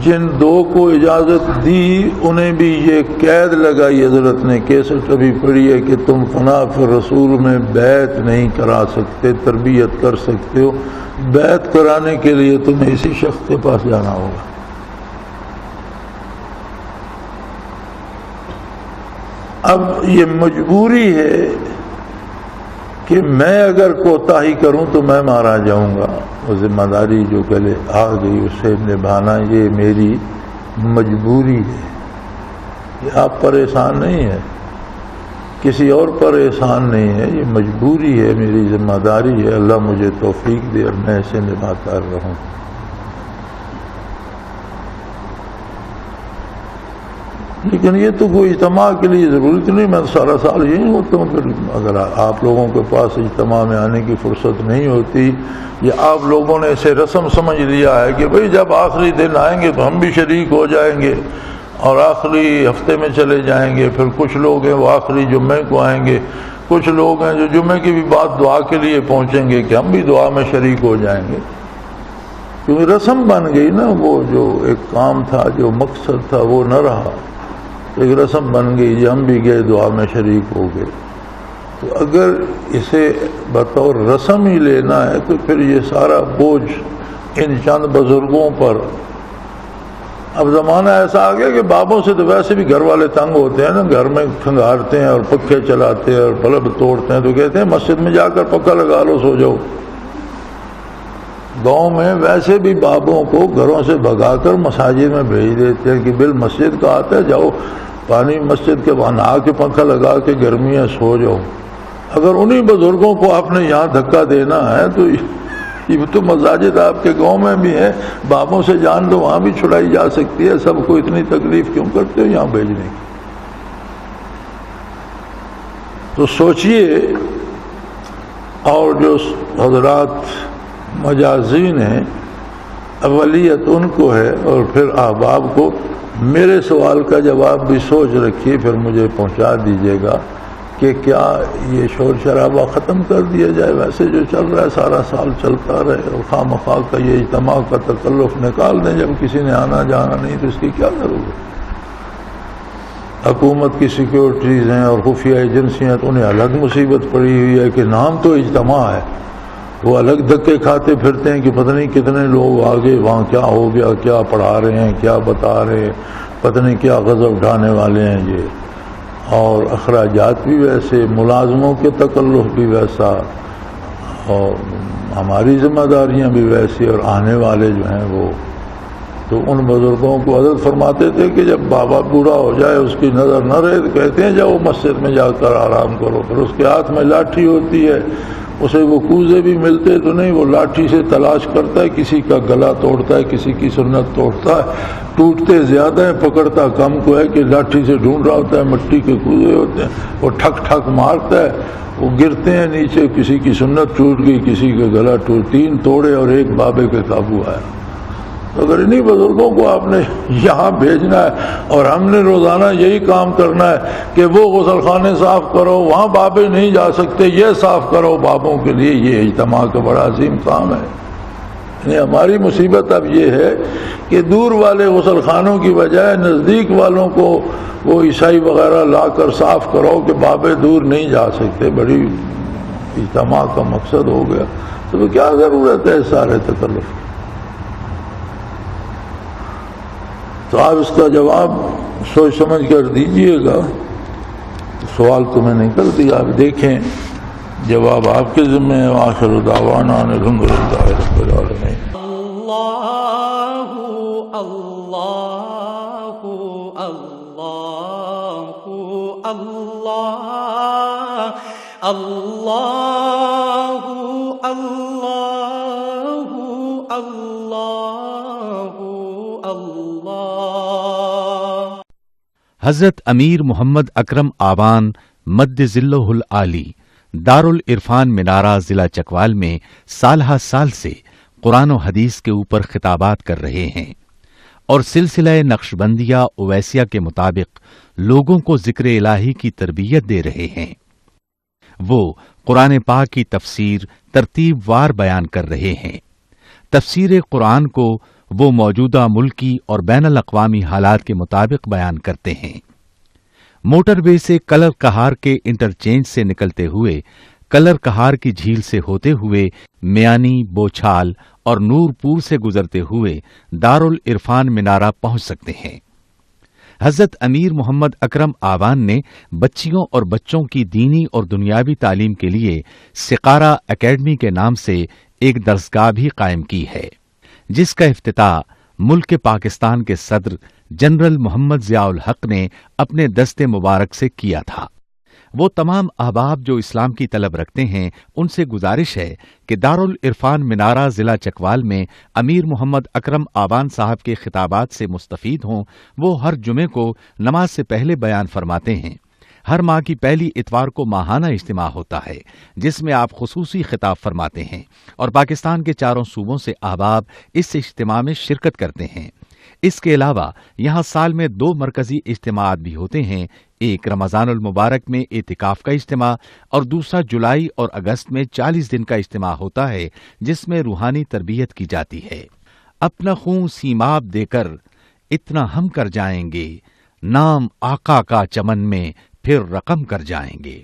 جن دو کو اجازت دی انہیں بھی یہ قید لگائی حضرت نے، کیسٹ ابھی پڑھی ہے کہ تم فنا فی رسول میں بیعت نہیں کرا سکتے، تربیت کر سکتے ہو، بیعت کرانے کے لیے تمہیں اسی شخص کے پاس جانا ہوگا. اب یہ مجبوری ہے کہ میں اگر کوتاہی کروں تو میں مارا جاؤں گا. وہ ذمہ داری جو گلے آ گئی اسے نبھانا یہ میری مجبوری ہے. یہ آپ پر احسان نہیں ہے، کسی اور پر احسان نہیں ہے، یہ مجبوری ہے، میری ذمہ داری ہے. اللہ مجھے توفیق دے اور میں اسے نبھاتا رہوں. لیکن یہ تو کوئی اجتماع کے لیے ضرورت نہیں، میں سارا سال یہی ہوتا ہوں. پھر اگر آپ لوگوں کے پاس اجتماع میں آنے کی فرصت نہیں ہوتی، یا آپ لوگوں نے اسے رسم سمجھ لیا ہے کہ بھئی جب آخری دن آئیں گے تو ہم بھی شریک ہو جائیں گے اور آخری ہفتے میں چلے جائیں گے. پھر کچھ لوگ ہیں وہ آخری جمعے کو آئیں گے، کچھ لوگ ہیں جو جمعے کی بھی بعد دعا کے لیے پہنچیں گے کہ ہم بھی دعا میں شریک ہو جائیں گے. کیونکہ رسم بن گئی نا، وہ جو ایک کام تھا، جو مقصد تھا وہ نہ رہا، ایک رسم بن گئی جی ہم بھی گئے دعا میں شریک ہو گئے. تو اگر اسے بطور رسم ہی لینا ہے تو پھر یہ سارا بوجھ ان چند بزرگوں پر. اب زمانہ ایسا آ گیا کہ بابوں سے تو ویسے بھی گھر والے تنگ ہوتے ہیں نا، گھر میں کھنگارتے ہیں اور پکھے چلاتے ہیں اور بلب توڑتے ہیں، تو کہتے ہیں مسجد میں جا کر پکا لگا لو سو جاؤ. گاؤں میں ویسے بھی بابوں کو گھروں سے بھگا کر مساجد میں بھیج دیتے ہیں کہ بل مسجد کا آتا ہے، جاؤ پانی مسجد کے وہاں نہا کے پنکھا لگا کے گرمی ہے سو جاؤ. اگر انہی بزرگوں کو آپ نے یہاں دھکا دینا ہے تو یہ تو مساجد آپ کے گاؤں میں بھی ہے، بابوں سے جان دو وہاں بھی چھڑائی جا سکتی ہے. سب کو اتنی تکلیف کیوں کرتے ہو یہاں بھیجنے کی؟ تو سوچئے. اور جو حضرات مجازین ہیں اولیت ان کو ہے اور پھر احباب کو. میرے سوال کا جواب بھی سوچ رکھیے، پھر مجھے پہنچا دیجیے گا کہ کیا یہ شور شرابہ ختم کر دیا جائے، ویسے جو چل رہا ہے سارا سال چلتا رہے، اور خواہ مخواہ کا یہ اجتماع کا تکلف نکال دیں جب کسی نے آنا جانا نہیں تو اس کی کیا ضرورت. حکومت کی سیکیورٹیز ہیں اور خفیہ ایجنسیاں تو انہیں الگ مصیبت پڑی ہوئی ہے کہ نام تو اجتماع ہے، وہ الگ دھکے کھاتے پھرتے ہیں کہ پتہ نہیں کتنے لوگ آگے وہاں کیا ہو گیا، کیا پڑھا رہے ہیں، کیا بتا رہے ہیں، پتہ نہیں کیا غضب اٹھانے والے ہیں یہ. اور اخراجات بھی ویسے، ملازموں کے تکلف بھی ویسا، اور ہماری ذمہ داریاں بھی ویسی، اور آنے والے جو ہیں وہ. تو ان بزرگوں کو حضرت فرماتے تھے کہ جب بابا بوڑھا ہو جائے اس کی نظر نہ رہے تو کہتے ہیں جاؤ مسجد میں جا کر آرام کرو. پھر اس کے ہاتھ میں لاٹھی ہوتی ہے، اسے وہ کوزے بھی ملتے تو نہیں، وہ لاٹھی سے تلاش کرتا ہے، کسی کا گلا توڑتا ہے، کسی کی سنت توڑتا ہے. ٹوٹتے زیادہ ہیں، پکڑتا کم کو ہے کہ لاٹھی سے ڈھونڈ رہا ہوتا ہے. مٹی کے کوزے ہوتے ہیں، وہ ٹھک ٹھک مارتا ہے، وہ گرتے ہیں نیچے، کسی کی سنت ٹوٹ گئی، کسی کا گلا ٹوٹ. 3 توڑے اور 1 بابے کے قابو آیا. اگر انہی بزرگوں کو آپ نے یہاں بھیجنا ہے اور ہم نے روزانہ یہی کام کرنا ہے کہ وہ غسل خانے صاف کرو، وہاں بابے نہیں جا سکتے، یہ صاف کرو بابوں کے لیے، یہ اجتماع کا بڑا عظیم کام ہے. ہماری مصیبت اب یہ ہے کہ دور والے غسل خانوں کی بجائے نزدیک والوں کو وہ عیسائی وغیرہ لا کر صاف کرو کہ بابے دور نہیں جا سکتے. بڑی اجتماع کا مقصد ہو گیا. تو کیا ضرورت ہے سارے تکلف؟ تو آپ اس کا جواب سوچ سمجھ کر دیجئے گا. سوال تو میں نے کر دیا، آپ دیکھیں جواب آپ کے ذمہ ہے. آخر دعوانا ان الحمد للہ رب العالمین. اللہ اللہ اللہ اللہ اللہ اللہ اللہ اللہ. حضرت امیر محمد اکرم آبان مد ذلہ العالی دارالعرفان منارہ ضلع چکوال میں سالہ سال سے قرآن و حدیث کے اوپر خطابات کر رہے ہیں اور سلسلہ نقشبندیہ اویسیہ کے مطابق لوگوں کو ذکر الہی کی تربیت دے رہے ہیں. وہ قرآن پاک کی تفسیر ترتیب وار بیان کر رہے ہیں. تفسیر قرآن کو وہ موجودہ ملکی اور بین الاقوامی حالات کے مطابق بیان کرتے ہیں. موٹر وے سے کلر کہار کے انٹرچینج سے نکلتے ہوئے کلر کہار کی جھیل سے ہوتے ہوئے میانی، بوچھال اور نور پور سے گزرتے ہوئے دارالعرفان منارہ پہنچ سکتے ہیں. حضرت امیر محمد اکرم آبان نے بچیوں اور بچوں کی دینی اور دنیاوی تعلیم کے لیے سقارہ اکیڈمی کے نام سے ایک درسگاہ بھی قائم کی ہے، جس کا افتتاح ملک پاکستان کے صدر جنرل محمد ضیاء الحق نے اپنے دست مبارک سے کیا تھا. وہ تمام احباب جو اسلام کی طلب رکھتے ہیں ان سے گزارش ہے کہ دارالعرفان منارہ ضلع چکوال میں امیر محمد اکرم آبان صاحب کے خطابات سے مستفید ہوں. وہ ہر جمعے کو نماز سے پہلے بیان فرماتے ہیں. ہر ماہ کی پہلی اتوار کو ماہانہ اجتماع ہوتا ہے جس میں آپ خصوصی خطاب فرماتے ہیں اور پاکستان کے چاروں صوبوں سے احباب اس اجتماع میں شرکت کرتے ہیں. اس کے علاوہ یہاں سال میں 2 مرکزی اجتماعات بھی ہوتے ہیں. ایک رمضان المبارک میں اعتکاف کا اجتماع اور دوسرا جولائی اور اگست میں 40 دن کا اجتماع ہوتا ہے جس میں روحانی تربیت کی جاتی ہے. اپنا خون سیماب دے کر اتنا ہم کر جائیں گے، نام آقا کا چمن میں پھر رقم کر جائیں گے.